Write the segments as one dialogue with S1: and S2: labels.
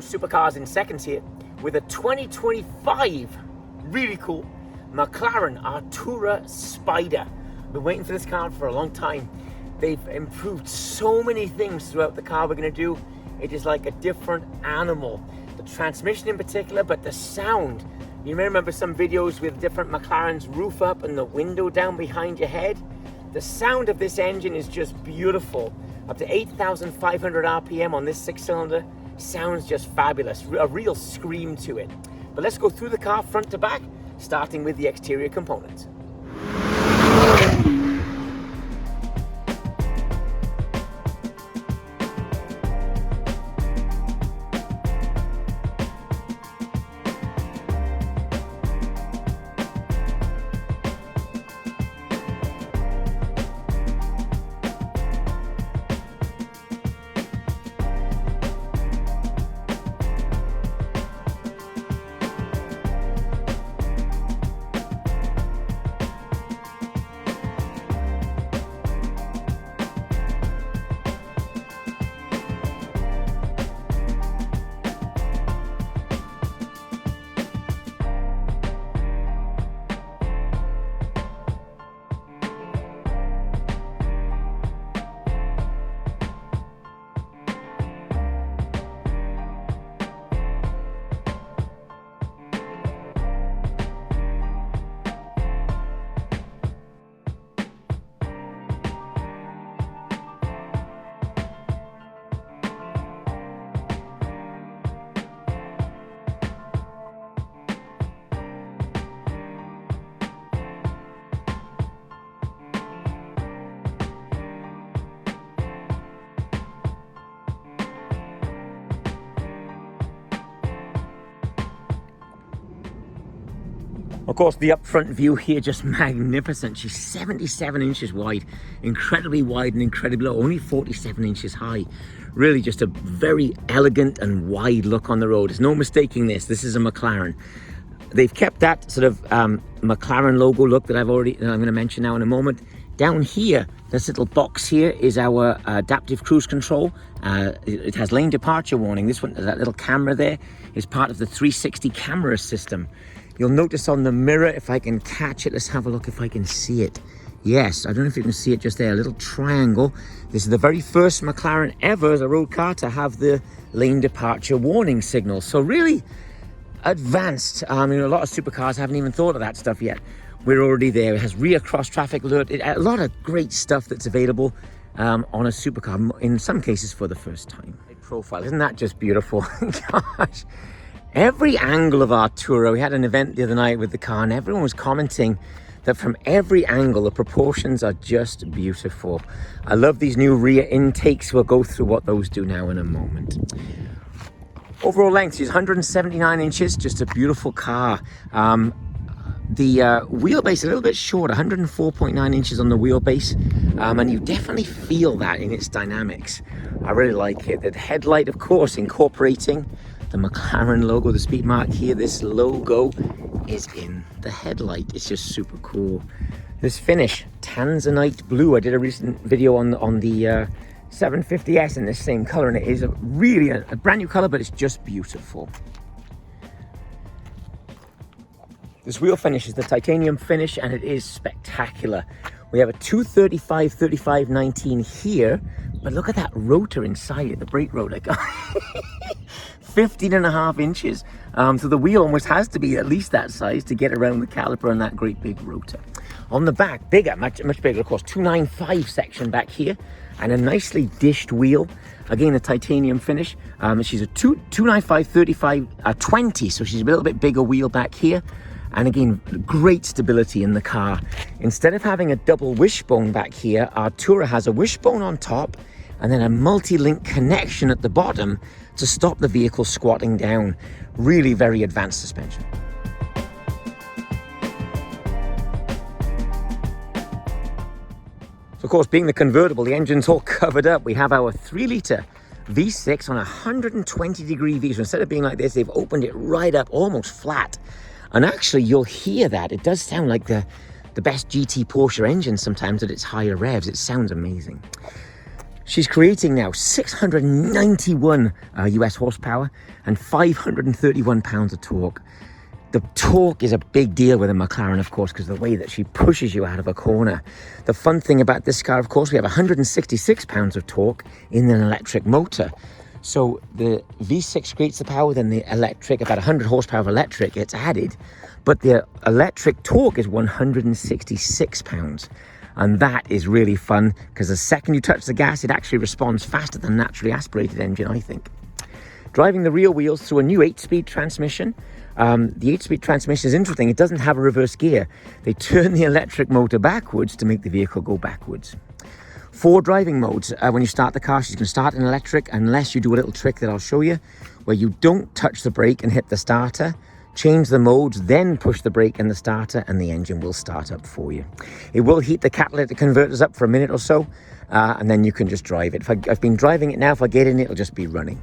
S1: supercars in seconds here with a 2025 really cool Mclaren Artura Spider. I've been waiting for this car for a long time. They've improved so many things throughout the car we're going to do. It is like a different animal. The transmission in particular, but the sound. You may remember some videos with different McLaren's roof up and the window down behind your head. The sound of this engine is just beautiful. Up to 8,500 RPM on this 6-cylinder. Sounds just fabulous. A real scream to it. But let's go through the car front to back, starting with the exterior components. Of course, the up front view here, just magnificent. She's 77 inches wide, incredibly wide and incredibly low, only 47 inches high. Really just a very elegant and wide look on the road. There's no mistaking this. This is a McLaren. They've kept that sort of McLaren logo look that I'm going to mention now in a moment. Down here, this little box here is our adaptive cruise control. It has lane departure warning. This one, that little camera there, is part of the 360 camera system. You'll notice on the mirror, if I can catch it, let's have a look if I can see it. Yes, I don't know if you can see it just there, a little triangle. This is the very first McLaren ever as a road car to have the lane departure warning signal. So really advanced. I mean, a lot of supercars haven't even thought of that stuff yet. We're already there. It has rear cross traffic alert. A lot of great stuff that's available on a supercar, in some cases for the first time. Profile, isn't that just beautiful? Gosh. Every angle of Artura, we had an event the other night with the car and everyone was commenting that from every angle, the proportions are just beautiful. I love these new rear intakes. We'll go through what those do now in a moment. Overall length is 179 inches, just a beautiful car. The wheelbase a little bit short, 104.9 inches on the wheelbase, and you definitely feel that in its dynamics. I really like it. The headlight, of course, incorporating the McLaren logo, the speed mark here. This logo is in the headlight. It's just super cool. This finish, Tanzanite blue. I did a recent video on the 750S in this same color, and it is really a brand new color, but it's just beautiful. This wheel finish is the titanium finish, and it is spectacular. We have a 235/35/19 here, but look at that rotor inside it, the brake rotor. 15.5 inches. So the wheel almost has to be at least that size to get around the caliper and that great big rotor. On the back, bigger, much bigger, of course, 295 section back here, and a nicely dished wheel. Again, the titanium finish. She's a 295/35/20, so she's a little bit bigger wheel back here. And again, great stability in the car. Instead of having a double wishbone back here, Artura has a wishbone on top and then a multi-link connection at the bottom to stop the vehicle squatting down. Really very advanced suspension. So of course, being the convertible, the engine's all covered up. We have our 3-litre V6 on a 120-degree V. So instead of being like this, they've opened it right up, almost flat. And actually, you'll hear that. It does sound like the best GT Porsche engine sometimes at its higher revs. It sounds amazing. She's creating now 691 US horsepower and 531 pounds of torque. The torque is a big deal with a McLaren, of course, because of the way that she pushes you out of a corner. The fun thing about this car, of course, we have 166 pounds of torque in an electric motor. So the V6 creates the power, then the electric, about 100 horsepower of electric gets added, but the electric torque is 166 pounds. And that is really fun, because the second you touch the gas, it actually responds faster than a naturally aspirated engine, I think. Driving the rear wheels through a new 8-speed transmission. The 8-speed transmission is interesting. It doesn't have a reverse gear. They turn the electric motor backwards to make the vehicle go backwards. 4 driving modes. When you start the car, she's going to start in electric, unless you do a little trick that I'll show you, where you don't touch the brake and hit the starter. Change the modes, then push the brake and the starter, and the engine will start up for you. It will heat the catalytic converters up for a minute or so, and then you can just drive it. I've been driving it now. If I get in it, it'll just be running.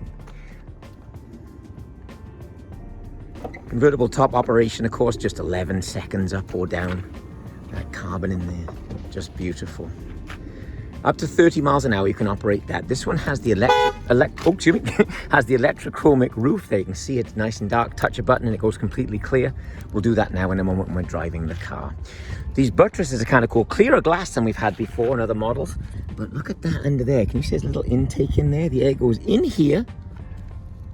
S1: Convertible top operation, of course, just 11 seconds up or down. That carbon in there, just beautiful. Up to 30 miles an hour, you can operate that. This one has the has the electrochromic roof there. You can see it's nice and dark. Touch a button and it goes completely clear. We'll do that now in a moment when we're driving the car. These buttresses are kind of cool. Clearer glass than we've had before in other models. But look at that under there. Can you see there's a little intake in there? The air goes in here,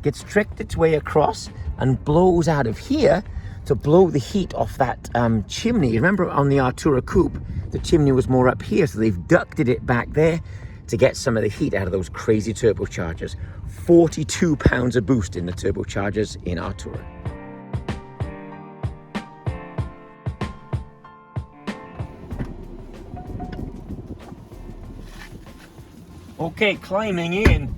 S1: gets tricked its way across, and blows out of here to blow the heat off that chimney. Remember on the Artura Coupe, the chimney was more up here, so they've ducted it back there to get some of the heat out of those crazy turbochargers. 42 pounds of boost in the turbochargers in Artura. Okay, climbing in,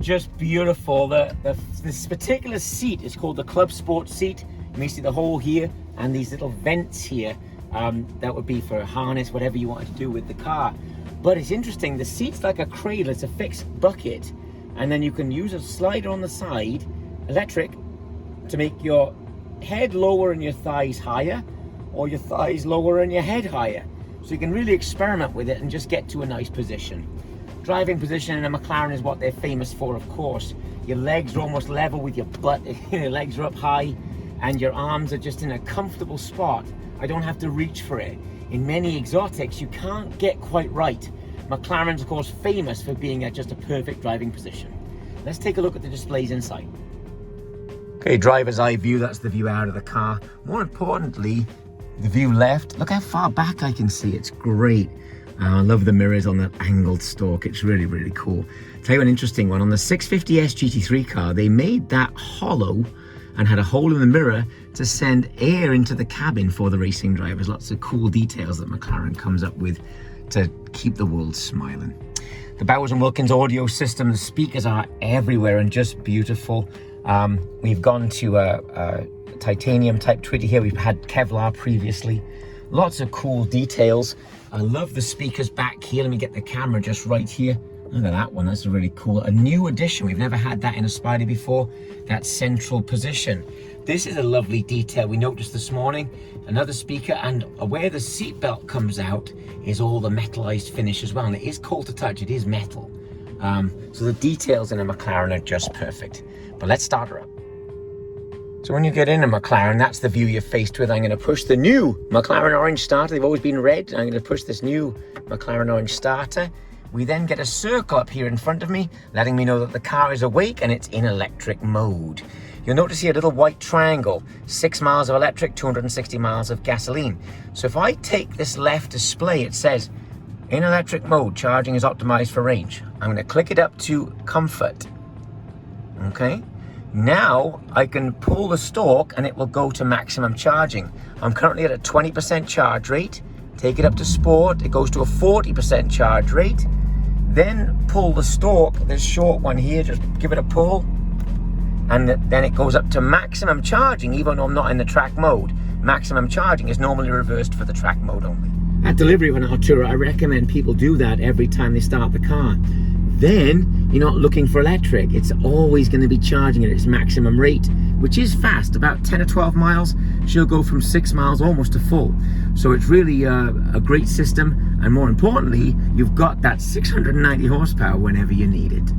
S1: just beautiful. This particular seat is called the Club Sport seat. You may see the hole here and these little vents here. That would be for a harness, whatever you wanted to do with the car. But it's interesting, the seat's like a cradle, it's a fixed bucket, and then you can use a slider on the side, electric, to make your head lower and your thighs higher, or your thighs lower and your head higher. So you can really experiment with it and just get to a nice position. Driving position in a McLaren is what they're famous for, of course. Your legs are almost level with your butt, your legs are up high, and your arms are just in a comfortable spot. I don't have to reach for it. In many exotics, you can't get quite right. McLaren's, of course, famous for being at just a perfect driving position. Let's take a look at the displays inside. Okay, driver's eye view, that's the view out of the car. More importantly, the view left. Look how far back I can see, it's great. I love the mirrors on the angled stalk, it's really, really cool. Tell you an interesting one, on the 650S GT3 car, they made that hollow and had a hole in the mirror to send air into the cabin for the racing drivers. Lots of cool details that McLaren comes up with to keep the world smiling. The Bowers & Wilkins audio system, the speakers are everywhere and just beautiful. We've gone to a titanium type tweeter here. We've had Kevlar previously. Lots of cool details. I love the speakers back here. Let me get the camera just right here. Look at that one, that's really cool. A new addition, we've never had that in a Spider before, that central position. This is a lovely detail we noticed this morning. Another speaker, and where the seatbelt comes out is all the metallized finish as well. And it is cold to touch, it is metal. So the details in a McLaren are just perfect. But let's start her up. So when you get in a McLaren, that's the view you're faced with. I'm going to push the new McLaren orange starter. They've always been red. I'm going to push this new McLaren orange starter. We then get a circle up here in front of me, letting me know that the car is awake and it's in electric mode. You'll notice here a little white triangle, 6 miles of electric, 260 miles of gasoline. So if I take this left display, it says, in electric mode, charging is optimized for range. I'm going to click it up to comfort. Okay. Now I can pull the stalk and it will go to maximum charging. I'm currently at a 20% charge rate. Take it up to sport, it goes to a 40% charge rate. Then pull the stalk, this short one here, just give it a pull. And then it goes up to maximum charging, even though I'm not in the track mode. Maximum charging is normally reversed for the track mode only. At delivery of an Artura, I recommend people do that every time they start the car. Then you're not looking for electric. It's always going to be charging at its maximum rate, which is fast, about 10 or 12 miles. She'll go from 6 miles almost to full. So it's really a great system, and more importantly, you've got that 690 horsepower whenever you need it.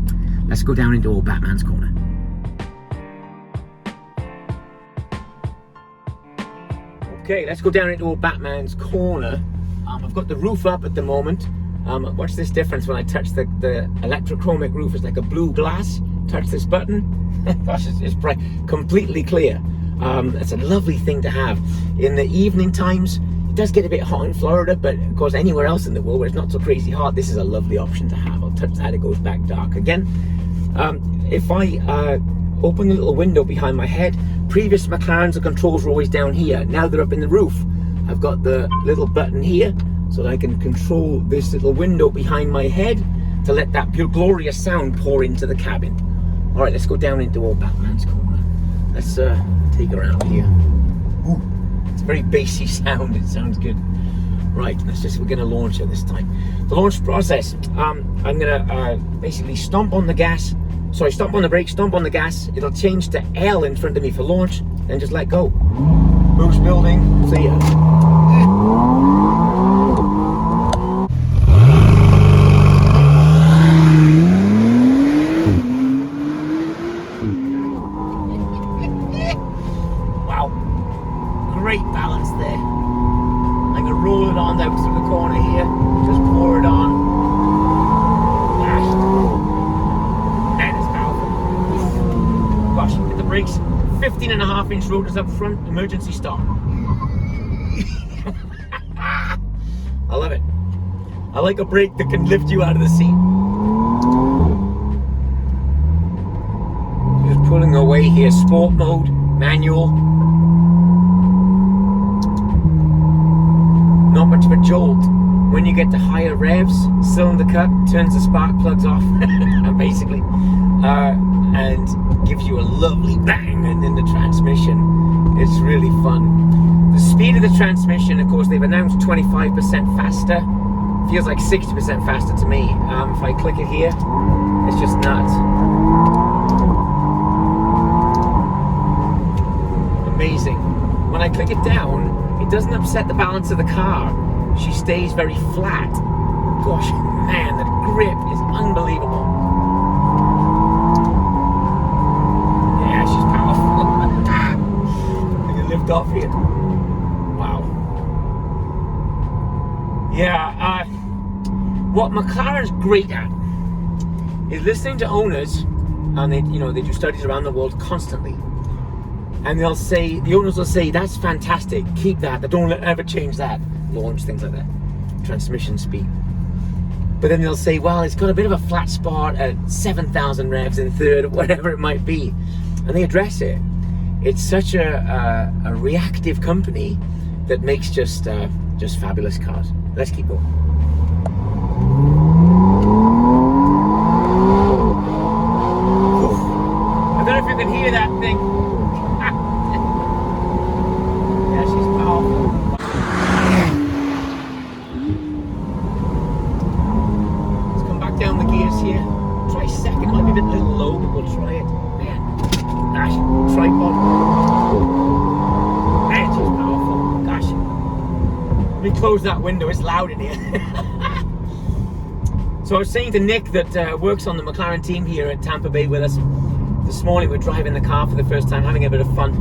S1: Let's go down into old Batman's corner. Okay, let's go down into old Batman's corner. I've got the roof up at the moment. Watch this difference when I touch the electrochromic roof. It's like a blue glass. Touch this button. Gosh, it's bright, completely clear. It's a lovely thing to have. In the evening times, it does get a bit hot in Florida, but of course anywhere else in the world where it's not so crazy hot, this is a lovely option to have. I'll touch that, it goes back dark again. If I open the little window behind my head, previous McLarens, the controls were always down here. Now they're up in the roof. I've got the little button here so that I can control this little window behind my head to let that pure glorious sound pour into the cabin. All right, let's go down into old Batman's corner. Let's take her out here. Ooh, it's a very bassy sound. It sounds good. Right, we're gonna launch her this time. The launch process, I'm gonna basically stomp on the gas. Sorry, stomp on the brake, stomp on the gas. It'll change to L in front of me for launch, then just let go. Boost building, see ya. Wow, great balance there. I can roll it on out through the corner here, just pour it on. Man, it's powerful. Gosh, hit the brakes. 15.5-inch rotors up front, emergency start. I love it. I like a brake that can lift you out of the seat. Just pulling away here, sport mode, manual. Not much of a jolt. When you get to higher revs, cylinder cut turns the spark plugs off, basically, and gives you a lovely bang in the transmission. It's really fun. The speed of the transmission, of course, they've announced 25% faster. Feels like 60% faster to me. If I click it here, it's just nuts. Amazing. When I click it down, it doesn't upset the balance of the car. She stays very flat. Gosh, man, the grip is unbelievable. Yeah, she's powerful. I can lift off here. Wow. Yeah, what McLaren's great at is listening to owners, and they do studies around the world constantly. And the owners will say, that's fantastic, keep that, don't ever change that. Launch, things like that, transmission speed. But then they'll say, well, it's got a bit of a flat spot at 7,000 revs in third, or whatever it might be. And they address it. It's such a reactive company that makes just fabulous cars. Let's keep going. Oof. I don't know if you can hear that thing. Yeah, she's powerful. Let's come back down the gears here. Try second, might be a bit little low, but we'll try it. Man, gosh, tripod. Man, she's powerful. Gosh. Let me close that window, it's loud in here. So I was saying to Nick that works on the McLaren team here at Tampa Bay with us. This morning we're driving the car for the first time, having a bit of fun.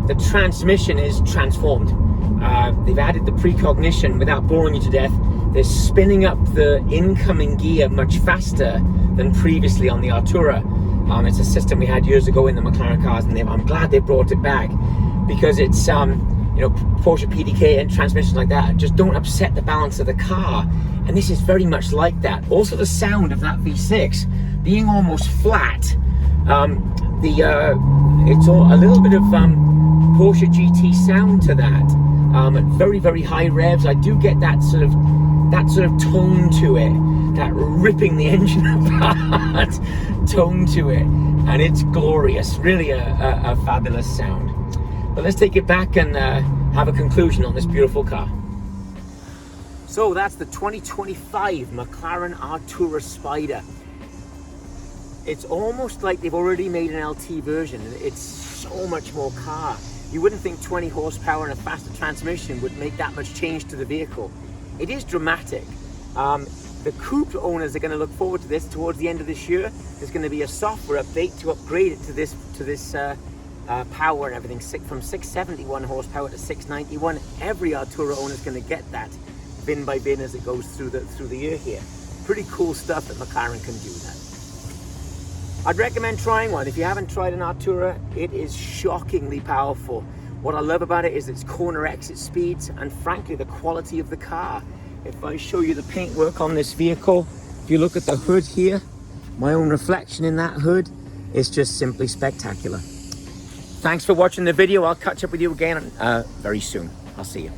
S1: The transmission is transformed. They've added the precognition. Without boring you to death, they're spinning up the incoming gear much faster than previously on the Artura. It's a system we had years ago in the McLaren cars, and I'm glad they brought it back, because it's Porsche PDK and transmissions like that just don't upset the balance of the car, and this is very much like that. Also, the sound of that V6 being almost flat, it's all a little bit of Porsche GT sound to that. At very, very high revs, I do get that sort of tone to it, that ripping the engine apart tone to it, and it's glorious. Really a fabulous sound. But let's take it back and have a conclusion on this beautiful car. So that's the 2025 McLaren Artura Spider. It's almost like they've already made an LT version. It's so much more car. You wouldn't think 20 horsepower and a faster transmission would make that much change to the vehicle. It is dramatic. The coupe owners are going to look forward to this towards the end of this year. There's going to be a software update to upgrade it to this power and everything, from 671 horsepower to 691. Every Artura owner is going to get that bin by bin as it goes through the year here. Pretty cool stuff that McLaren can do that. I'd recommend trying one. If you haven't tried an Artura, it is shockingly powerful. What I love about it is its corner exit speeds and frankly the quality of the car. If I show you the paintwork on this vehicle, if you look at the hood here, my own reflection in that hood, it's just simply spectacular. Thanks for watching the video. I'll catch up with you again very soon. I'll see you.